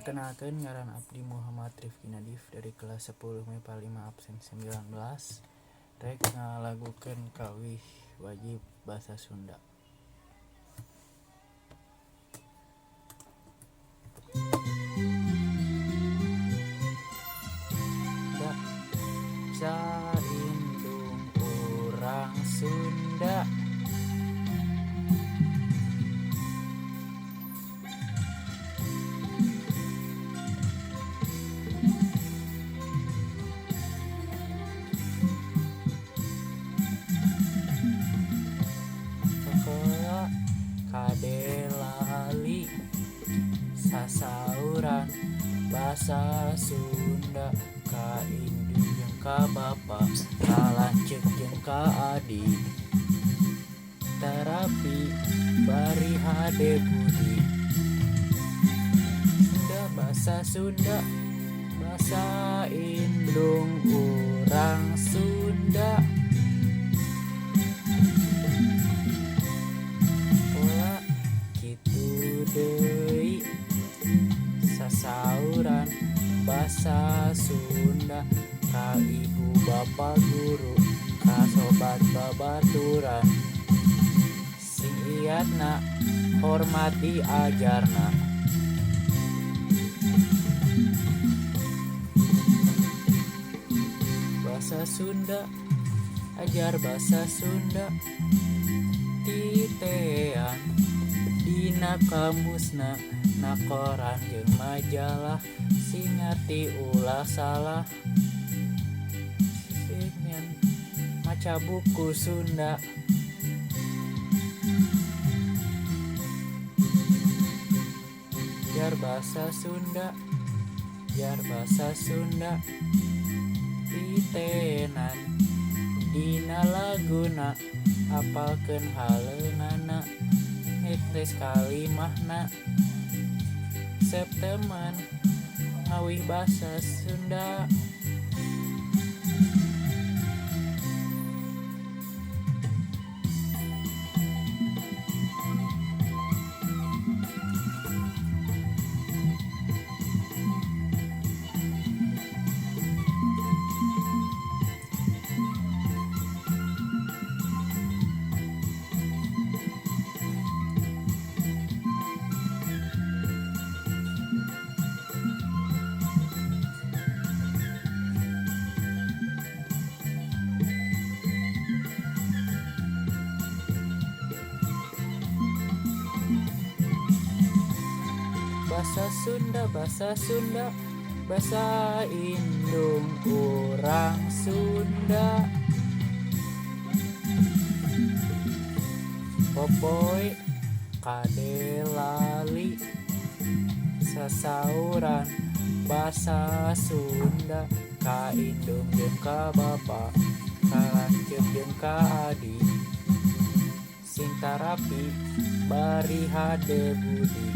Perkenalkan ngaran abdi Muhammad Rifki Nadif dari kelas 10 MIPA 5 absen 19. Rek ngalagukeun kawih wajib basa Sunda. Da saindung urang Sunda. Sakola kade lali sasauran basa Sunda ka indung jeung ka bapa ka lanceuk jeung ka adi terapi bari hade budi Sunda basa Sunda basa indung urang Sunda pola kitu deui sasauran basa Sunda ka ibu bapa guru ka sobat babaturan sing iatna hormati ajarna basa Sunda ajar basa Sunda titean dina kamusna na koran jeung majalah sing ngarti ulah salah sing maca buku Sunda jar basa Sunda jar basa Sunda titenan dina laguna apalkeun haleunana ngetes kalimahna septemen ngawih basa Sunda basa Sunda basa Sunda basa indung urang Sunda popoy kade lali sasauran basa Sunda ka indung jeung ka bapa ka lanceuk jeung ka adi sing tarapi bari hade budi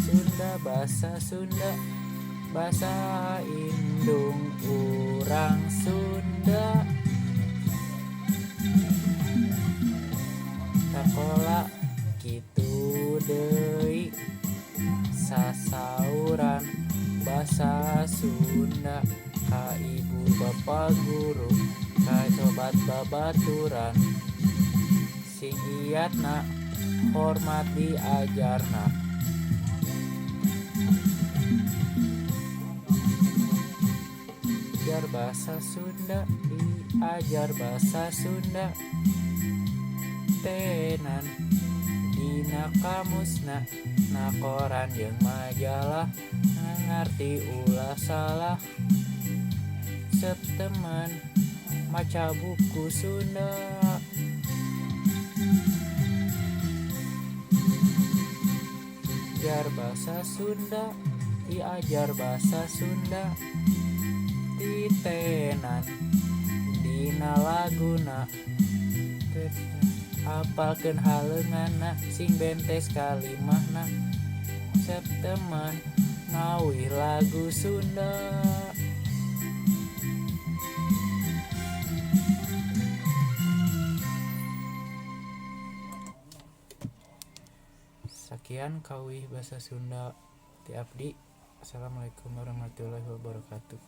Sunda basa Sunda basa indung urang Sunda sakola kitu deui sasauran basa Sunda ka ibu bapa guru ka sobat babaturan sing iatna hormati ajarna ajar bahasa Sunda diajar bahasa Sunda tenan dina kamusna na koran jeung majalah ngarti ulah salah septemen maca buku Sunda ajar bahasa Sunda diajar bahasa Sunda titenan dina laguna apalkeun haleunganna sing bentes kalimahna septemen ngawih lagu Sunda Sekian kawih basa Sunda. Ti abdi. Assalamualaikum warahmatullahi wabarakatuh.